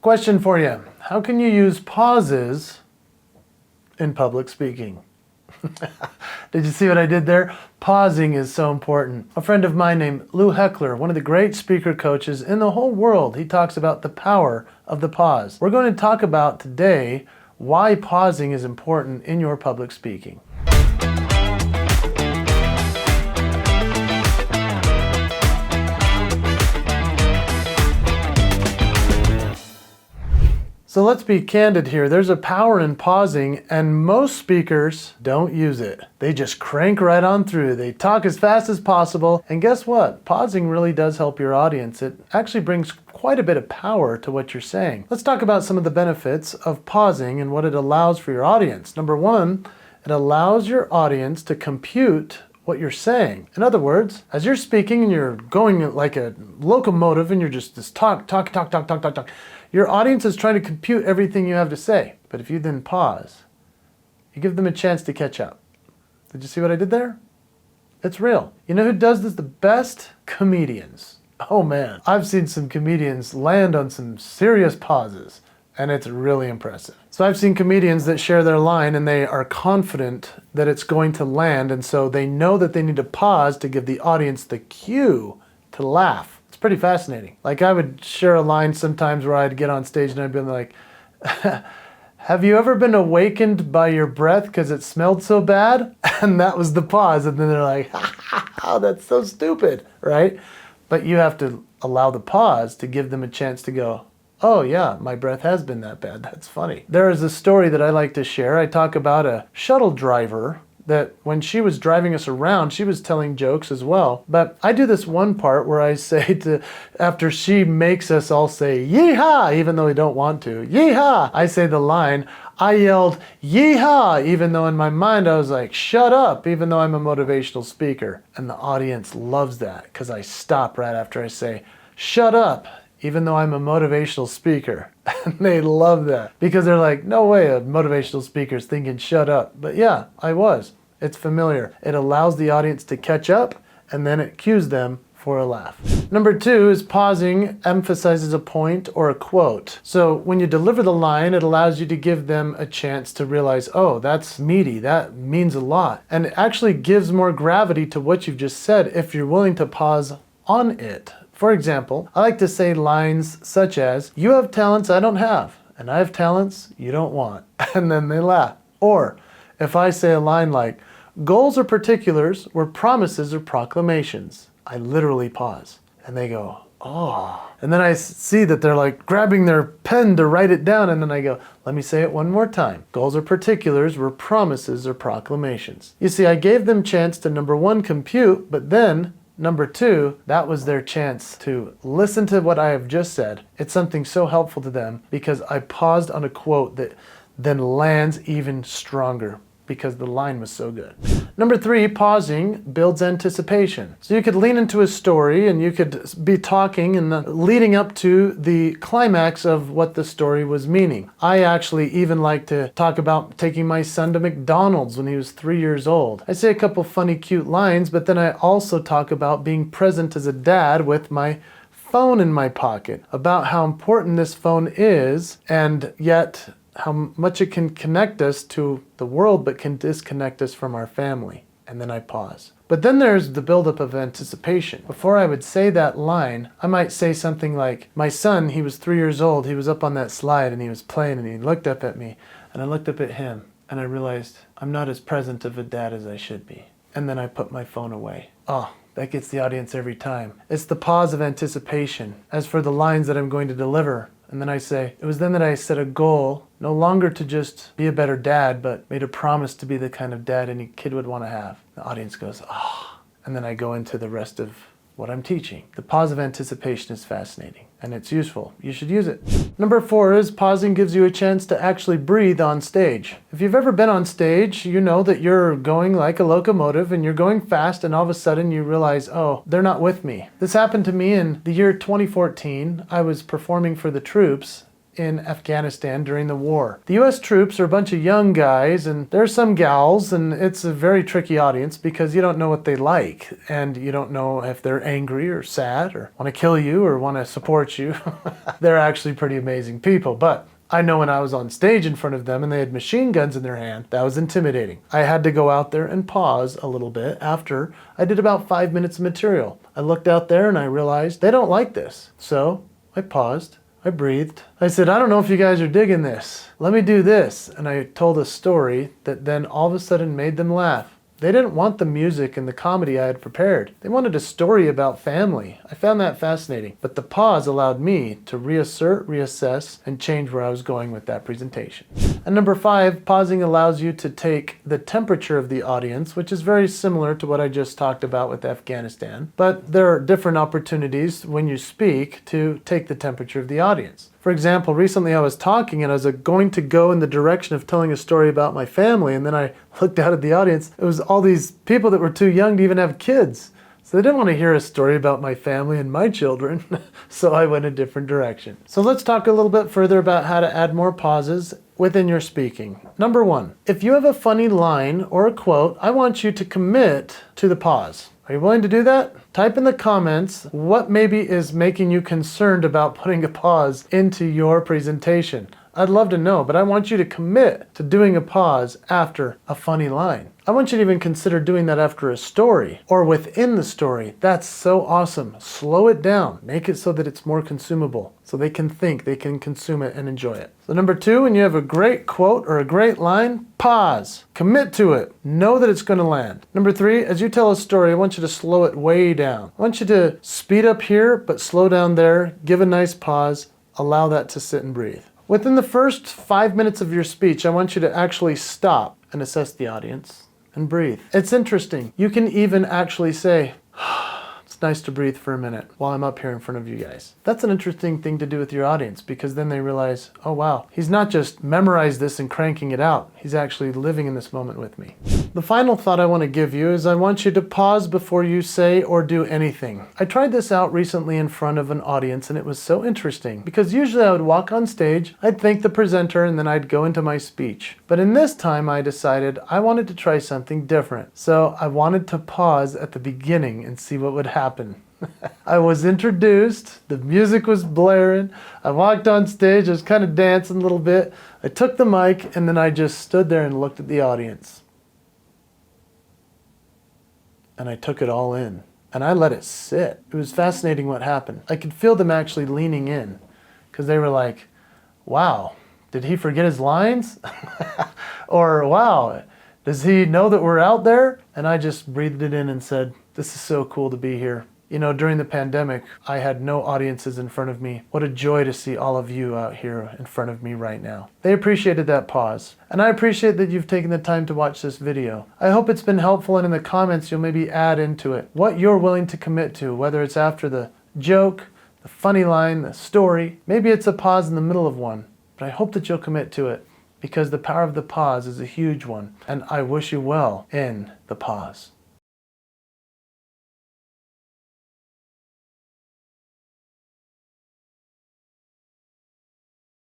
Question for you. How can you use pauses in public speaking? Did you see what I did there? Pausing is so important. A friend of mine named Lou Heckler, one of the great speaker coaches in the whole world, he talks about the power of the pause. We're going to talk about today why pausing is important in your public speaking. So let's be candid here. There's a power in pausing, and most speakers don't use it. They just crank right on through. They talk as fast as possible. And guess what? Pausing really does help your audience. It actually brings quite a bit of power to what you're saying. Let's talk about some of the benefits of pausing and what it allows for your audience. Number one, it allows your audience to compute what you're saying. In other words, as you're speaking and you're going like a locomotive and you're just talk. Your audience is trying to compute everything you have to say. But if you then pause, you give them a chance to catch up. Did you see what I did there? It's real. You know who does this the best? Comedians. Oh man, I've seen some comedians land on some serious pauses, and it's really impressive. So I've seen comedians that share their line and they are confident that it's going to land, and so they know that they need to pause to give the audience the cue to laugh. Pretty fascinating. Like I would share a line sometimes where I'd get on stage and I'd be like, have you ever been awakened by your breath because it smelled so bad? And that was the pause. And then they're like, oh, that's so stupid, right? But you have to allow the pause to give them a chance to go, oh yeah, my breath has been that bad. That's funny. There is a story that I like to share. I talk about a shuttle driver that when she was driving us around, she was telling jokes as well. But I do this one part where I say after she makes us all say, yeehaw, even though we don't want to, yeehaw, I say the line, I yelled, yeehaw, even though in my mind I was like, shut up, even though I'm a motivational speaker. And the audience loves that because I stop right after I say, shut up, even though I'm a motivational speaker. And they love that because they're like, no way a motivational speaker's thinking shut up. But yeah, I was. It's familiar. It allows the audience to catch up and then it cues them for a laugh. Number two is pausing emphasizes a point or a quote. So when you deliver the line, it allows you to give them a chance to realize, oh, that's meaty. That means a lot. And it actually gives more gravity to what you've just said if you're willing to pause on it. For example, I like to say lines such as, you have talents I don't have, and I have talents you don't want. And then they laugh. Or if I say a line like, goals are particulars where promises are proclamations, I literally pause. And they go, oh. And then I see that they're like grabbing their pen to write it down. And then I go, let me say it one more time. Goals are particulars where promises are proclamations. You see, I gave them chance to number one, compute, but then number two, that was their chance to listen to what I have just said. It's something so helpful to them because I paused on a quote that then lands even stronger because the line was so good. Number three, pausing builds anticipation. So you could lean into a story and you could be talking and leading up to the climax of what the story was meaning. I actually even like to talk about taking my son to McDonald's when he was 3 years old. I say a couple funny, cute lines, but then I also talk about being present as a dad with my phone in my pocket, about how important this phone is, and yet how much it can connect us to the world, but can disconnect us from our family. And then I pause. But then there's the buildup of anticipation. Before I would say that line, I might say something like, my son, he was 3 years old, he was up on that slide and he was playing and he looked up at me and I looked up at him and I realized I'm not as present of a dad as I should be. And then I put my phone away. Oh, that gets the audience every time. It's the pause of anticipation. As for the lines that I'm going to deliver, and then I say, it was then that I set a goal, no longer to just be a better dad, but made a promise to be the kind of dad any kid would want to have. The audience goes, ah. And then I go into the rest of what I'm teaching. The pause of anticipation is fascinating and it's useful. You should use it. Number four is pausing gives you a chance to actually breathe on stage. If you've ever been on stage, you know that you're going like a locomotive and you're going fast and all of a sudden you realize, oh, they're not with me. This happened to me in the year 2014. I was performing for the troops in Afghanistan during the war. The US troops are a bunch of young guys, and there's some gals, and it's a very tricky audience because you don't know what they like, and you don't know if they're angry or sad or want to kill you or want to support you. They're actually pretty amazing people, but I know when I was on stage in front of them and they had machine guns in their hand, that was intimidating. I had to go out there and pause a little bit after I did about 5 minutes of material. I looked out there and I realized they don't like this. So I paused, I breathed. I said, I don't know if you guys are digging this. Let me do this. And I told a story that then all of a sudden made them laugh. They didn't want the music and the comedy I had prepared. They wanted a story about family. I found that fascinating. But the pause allowed me to reassert, reassess, and change where I was going with that presentation. And number 5, pausing allows you to take the temperature of the audience, which is very similar to what I just talked about with Afghanistan. But there are different opportunities when you speak to take the temperature of the audience. For example, recently I was talking and I was going to go in the direction of telling a story about my family, and then I looked out at the audience. It was all these people that were too young to even have kids. So they didn't want to hear a story about my family and my children, so I went a different direction. So let's talk a little bit further about how to add more pauses within your speaking. Number 1, if you have a funny line or a quote, I want you to commit to the pause. Are you willing to do that? Type in the comments what maybe is making you concerned about putting a pause into your presentation. I'd love to know, but I want you to commit to doing a pause after a funny line. I want you to even consider doing that after a story or within the story. That's so awesome. Slow it down. Make it so that it's more consumable, so they can think, they can consume it and enjoy it. So number 2, when you have a great quote or a great line, pause. Commit to it. Know that it's going to land. Number 3, as you tell a story, I want you to slow it way down. I want you to speed up here, but slow down there. Give a nice pause. Allow that to sit and breathe. Within the first 5 minutes of your speech, I want you to actually stop and assess the audience and breathe. It's interesting. You can even actually say, it's nice to breathe for a minute while I'm up here in front of you guys. That's an interesting thing to do with your audience, because then they realize, oh wow, he's not just memorized this and cranking it out. He's actually living in this moment with me. The final thought I want to give you is I want you to pause before you say or do anything. I tried this out recently in front of an audience, and it was so interesting because usually I would walk on stage, I'd thank the presenter, and then I'd go into my speech. But in this time I decided I wanted to try something different. So I wanted to pause at the beginning and see what would happen. I was introduced, the music was blaring, I walked on stage, I was kind of dancing a little bit, I took the mic, and then I just stood there and looked at the audience. And I took it all in, and I let it sit. It was fascinating what happened. I could feel them actually leaning in, because they were like, wow, did he forget his lines? Or wow, does he know that we're out there? And I just breathed it in and said, this is so cool to be here. You know, during the pandemic, I had no audiences in front of me. What a joy to see all of you out here in front of me right now. They appreciated that pause. And I appreciate that you've taken the time to watch this video. I hope it's been helpful, and in the comments you'll maybe add into it what you're willing to commit to, whether it's after the joke, the funny line, the story. Maybe it's a pause in the middle of one. But I hope that you'll commit to it, because the power of the pause is a huge one. And I wish you well in the pause.